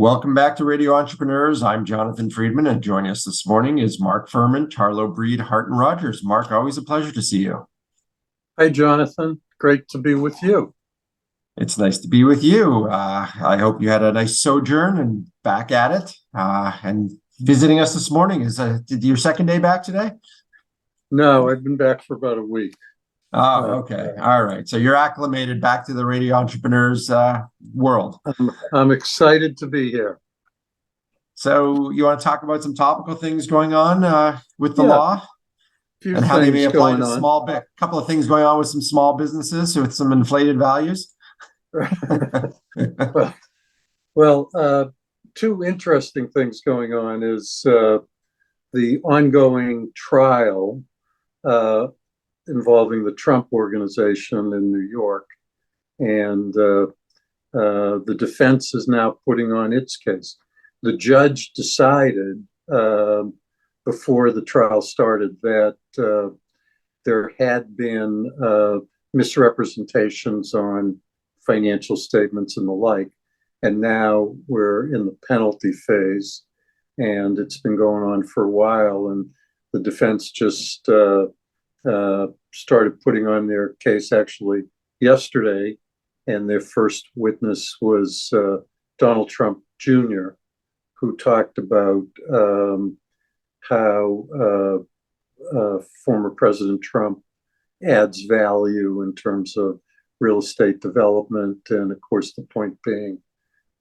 Welcome back to Radio Entrepreneurs. I'm Jonathan Freedman, and joining us this morning is Mark Furman, Tarlow, Breed, Hart Rodgers. Mark, always a pleasure to see you. Hi, Jonathan. Great to be with you. It's nice to be with you. I hope you had a nice sojourn and back at it. And visiting us this morning is your second day back today? No, I've been back for about a week. Oh, okay. All right. So you're acclimated back to the Radio Entrepreneurs world. I'm excited to be here. So you want to talk about some topical things going on with the law and how they may apply to couple of things going on with some small businesses with some inflated values? Well, two interesting things going on is the ongoing trial involving the Trump organization in New York, and the defense is now putting on its case. The judge decided before the trial started that there had been misrepresentations on financial statements and the like, and now we're in the penalty phase, and it's been going on for a while, and the defense just started putting on their case actually yesterday, and their first witness was Donald Trump Jr., who talked about how former President Trump adds value in terms of real estate development, and of course the point being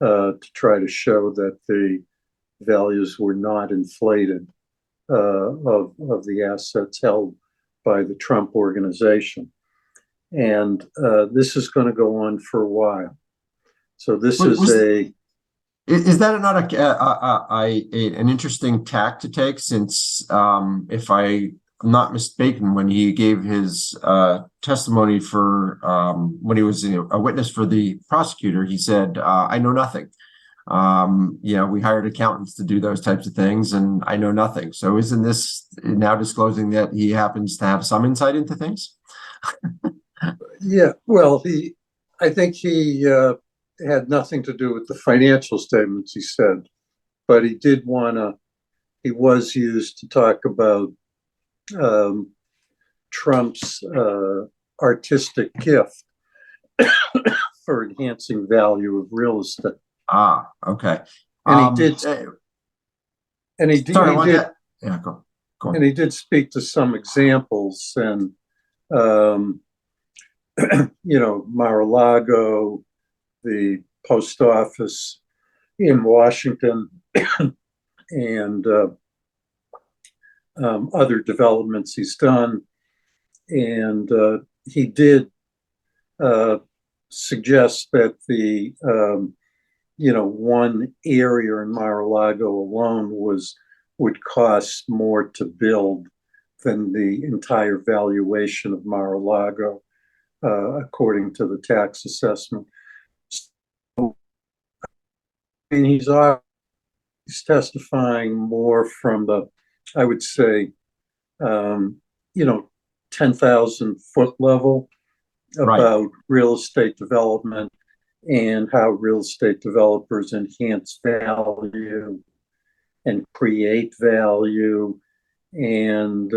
to try to show that the values were not inflated of the assets held by the Trump organization. And this is going to go on for a while. So this is that not an interesting tack to take, since if I'm not mistaken, when he gave his testimony for when he was a witness for the prosecutor, he said, I know nothing. We hired accountants to do those types of things, and I know nothing. So isn't this now disclosing that he happens to have some insight into things? Yeah, well, I think he had nothing to do with the financial statements, he said, but he was used to talk about Trump's artistic gift for enhancing value of real estate. Ah, okay. And he did speak to some examples, and Mar-a-Lago, the post office in Washington, and other developments he's done. And he did suggest that the one area in Mar-a-Lago alone would cost more to build than the entire valuation of Mar-a-Lago, according to the tax assessment. So, he's testifying more from the, I would say, 10,000 foot level about real estate development and how real estate developers enhance value and create value. And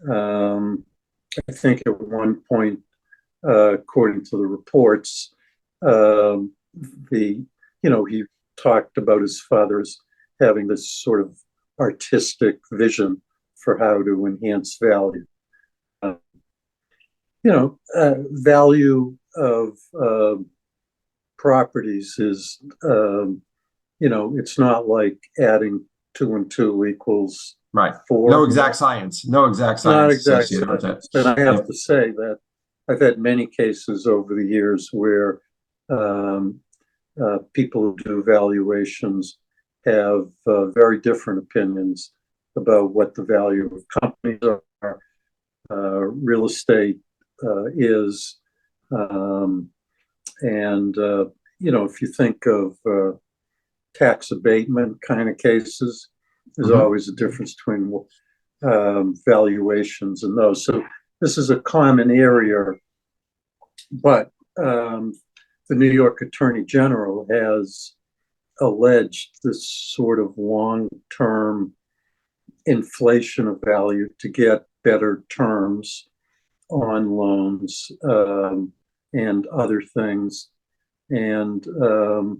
I think at one point, according to the reports, he talked about his father as having this sort of artistic vision for how to enhance value. Value of properties is, it's not like adding 2 and 2 equals 4. No exact science. No exact science. Not exact science. And I have to say that I've had many cases over the years where people who do valuations have very different opinions about what the value of companies are, real estate is, and if you think of tax abatement kind of cases, there's always a difference between valuations and those. So this is a common area, but the New York Attorney General has alleged this sort of long-term inflation of value to get better terms on loans and other things. And the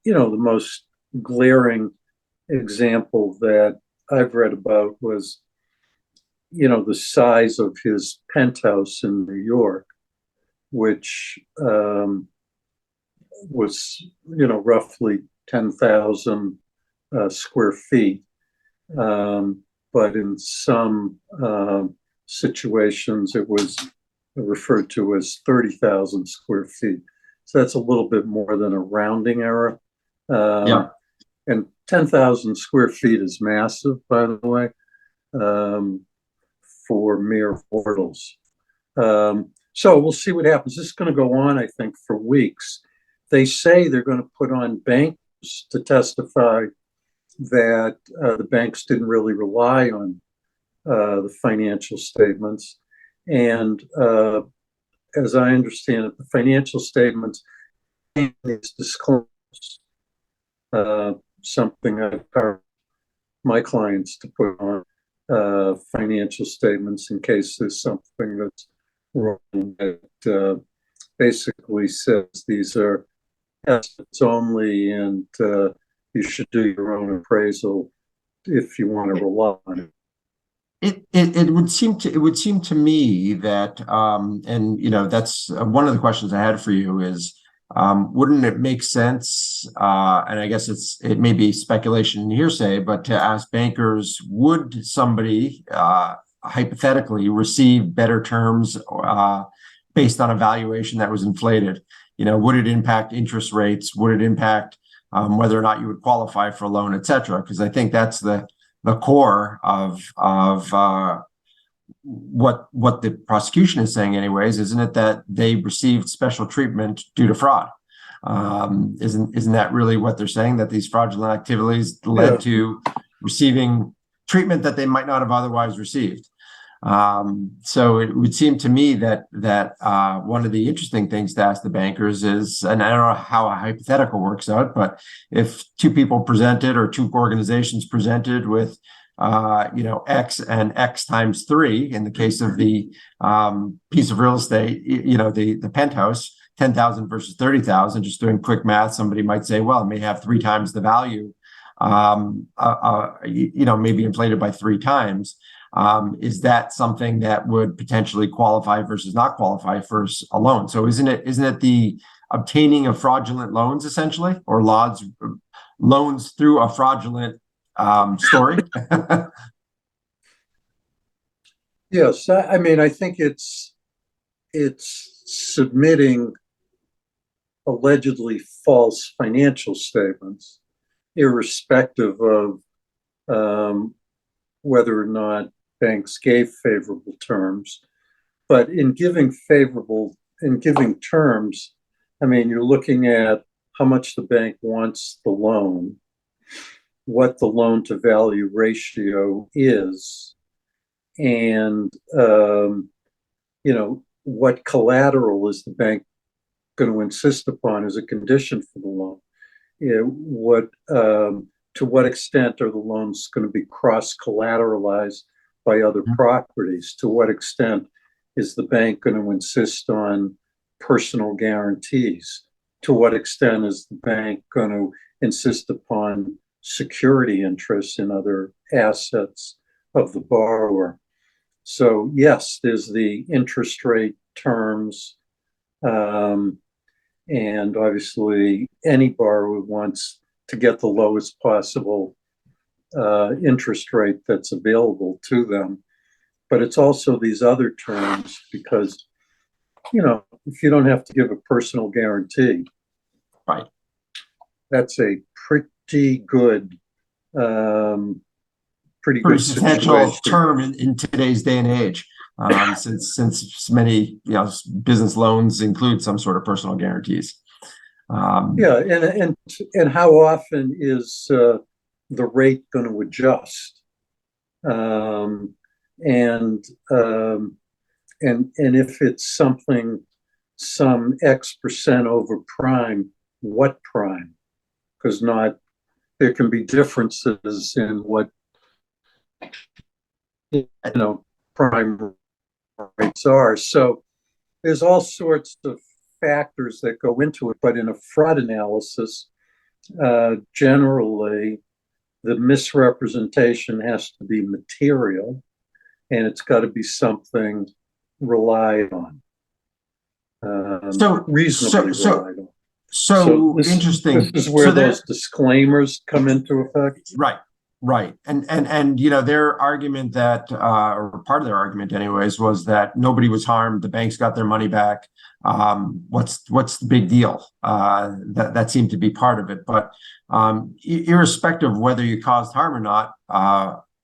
most glaring example that I've read about was, the size of his penthouse in New York, which was, roughly 10,000 square feet. But in some situations, it was referred to as 30,000 square feet. So that's a little bit more than a rounding error. And 10,000 square feet is massive, by the way, for mere mortals. So we'll see what happens. This is going to go on, I think, for weeks. They say they're going to put on bankers to testify that the banks didn't really rely on the financial statements. And as I understand it, the financial statements is disclosed, something I encourage my clients to put on financial statements in case there's something that's wrong. That basically says these are estimates only, and you should do your own appraisal if you want to rely on it. It would seem to me that and that's one of the questions I had for you is wouldn't it make sense, and I guess it may be speculation and hearsay, but to ask bankers, would somebody hypothetically receive better terms based on a valuation that was inflated? Would it impact interest rates? Would it impact whether or not you would qualify for a loan, et cetera? Because I think that's the core of what the prosecution is saying anyways, isn't it, that they received special treatment due to fraud? Isn't that really what they're saying, that these fraudulent activities led to receiving treatment that they might not have otherwise received? So it would seem to me that one of the interesting things to ask the bankers is, and I don't know how a hypothetical works out, but if two people presented or two organizations presented with X and X times 3 in the case of the piece of real estate, the penthouse, 10,000 versus 30,000, just doing quick math, somebody might say, well, it may have 3 times the value, maybe inflated by 3 times. Is that something that would potentially qualify versus not qualify for a loan? So isn't it the obtaining of fraudulent loans essentially, or loans through a fraudulent story? Yes, I mean, I think it's submitting allegedly false financial statements, irrespective of whether or not banks gave favorable terms. But in giving terms, I mean, you're looking at how much the bank wants the loan, what the loan to value ratio is, and what collateral is the bank going to insist upon as a condition for the loan. To what extent are the loans going to be cross-collateralized by other properties? To what extent is the bank going to insist on personal guarantees? To what extent is the bank going to insist upon security interests in other assets of the borrower? So yes, there's the interest rate terms, and obviously any borrower wants to get the lowest possible interest rate that's available to them. But it's also these other terms, because, if you don't have to give a personal guarantee, Right, that's a pretty good substantial situation. term in today's day and age, since many business loans include some sort of personal guarantees. And how often is the rate going to adjust? And if it's something some X% over prime, what prime? Because there can be differences in what, prime rates are. So there's all sorts of factors that go into it, but in a fraud analysis, generally the misrepresentation has to be material, and it's got to be something relied on, reasonably relied on. So interesting. This is where those disclaimers come into effect. Right. And their argument that, or part of their argument anyways, was that nobody was harmed. The banks got their money back. What's the big deal? That seemed to be part of it. But irrespective of whether you caused harm or not,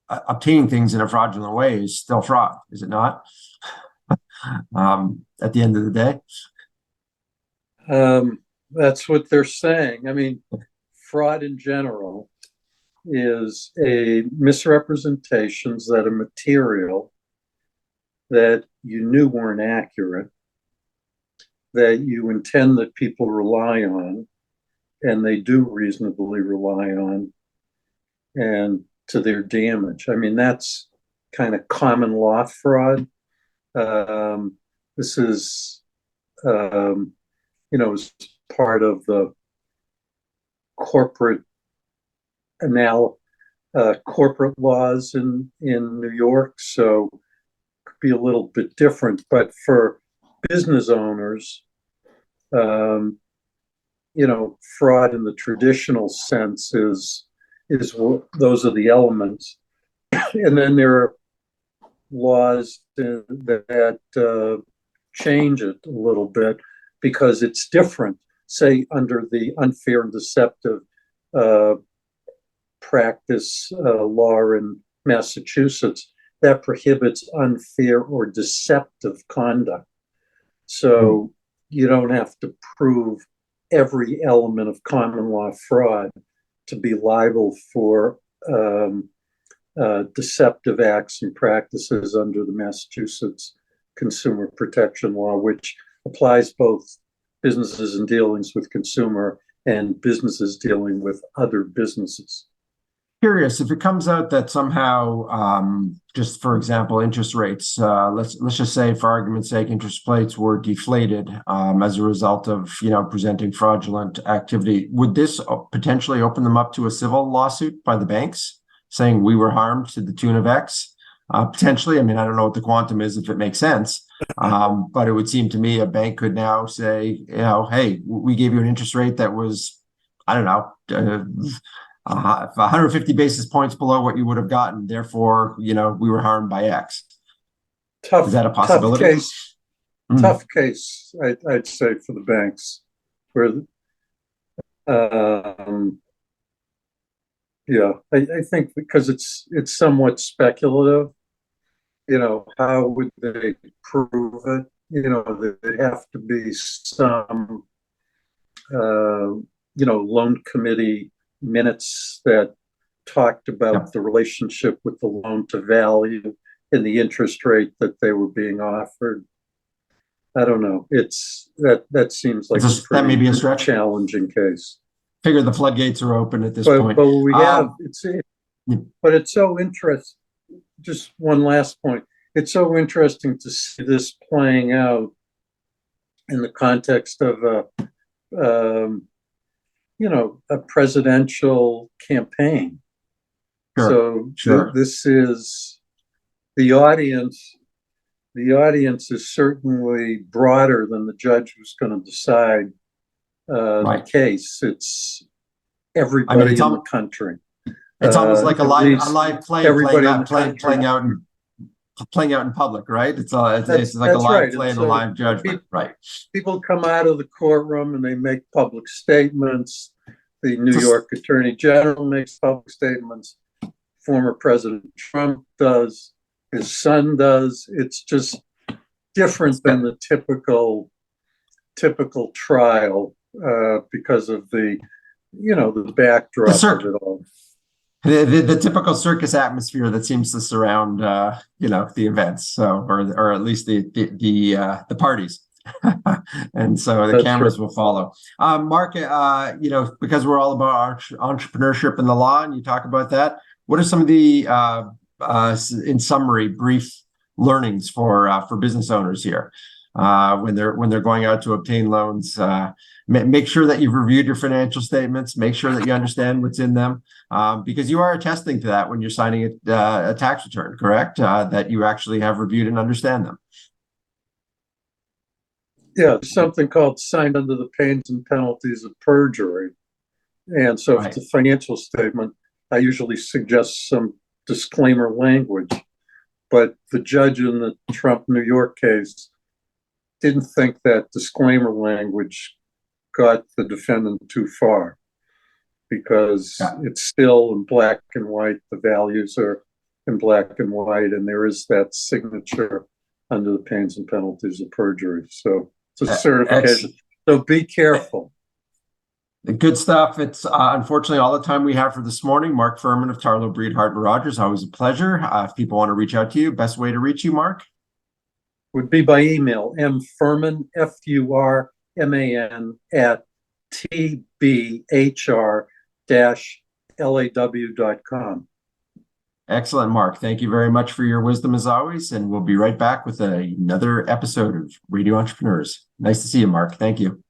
obtaining things in a fraudulent way is still fraud, is it not? At the end of the day. That's what they're saying. I mean, fraud in general is a misrepresentations that are material, that you knew weren't accurate, that you intend that people rely on, and they do reasonably rely on, and to their damage. I mean, that's kind of common law fraud. This is, is part of the corporate corporate laws in New York, so it could be a little bit different. But for business owners, fraud in the traditional sense is those are the elements, and then there are laws that change it a little bit because it's different. Say under the unfair and deceptive practice law in Massachusetts, that prohibits unfair or deceptive conduct. So you don't have to prove every element of common law fraud to be liable for deceptive acts and practices under the Massachusetts Consumer Protection Law, which applies both businesses in dealings with consumer and businesses dealing with other businesses. Curious if it comes out that somehow, just for example, interest rates, let's just say for argument's sake, interest rates were deflated as a result of presenting fraudulent activity. Would this potentially open them up to a civil lawsuit by the banks saying we were harmed to the tune of X? Potentially. I mean, I don't know what the quantum is if it makes sense, but it would seem to me a bank could now say, hey, we gave you an interest rate that was, I don't know, 150 basis points below what you would have gotten. Therefore, we were harmed by X. Is that a possibility? Tough case, I'd say, for the banks. Where, I think because it's somewhat speculative. How would they prove it? There'd have to be some, loan committee minutes that talked about the relationship with the loan to value and the interest rate that they were being offered. I don't know. That seems like that may be a stretch. Challenging case. Figure the floodgates are open at this point. But we have but it's so interesting. Just one last point. It's so interesting to see this playing out in the context of a presidential campaign. Sure. This is the audience. The audience is certainly broader than the judge who's going to decide the case. It's everybody in the country. It's almost like a live play playing out in public, right? It's like a live play and a live judgment, right? People come out of the courtroom and they make public statements. The New York Attorney General makes public statements. Former President Trump does. His son does. It's just different than the typical trial because of the backdrop of it all. The typical circus atmosphere that seems to surround the events, or at least the parties. And so the That's cameras right. will follow. Mark, because we're all about entrepreneurship and the law, and you talk about that, what are some of the, in summary, brief learnings for business owners here when they're going out to obtain loans? Make sure that you've reviewed your financial statements. Make sure that you understand what's in them, because you are attesting to that when you're signing a tax return, correct? That you actually have reviewed and understand them. Yeah, something called signed under the pains and penalties of perjury. And so Right. if it's a financial statement, I usually suggest some disclaimer language. But the judge in the Trump New York case didn't think that disclaimer language got the defendant too far, because it's still in black and white. The values are in black and white, and there is that signature under the pains and penalties of perjury. So it's a certification. So be careful. Good stuff. It's unfortunately all the time we have for this morning. Mark Furman of Tarlow, Breed, Hart Rodgers. Always a pleasure. If people want to reach out to you, best way to reach you, Mark? Would be by email, mfurman, FURMAN, at TBHR-LAW.com. Excellent, Mark. Thank you very much for your wisdom as always. And we'll be right back with another episode of Radio Entrepreneurs. Nice to see you, Mark. Thank you.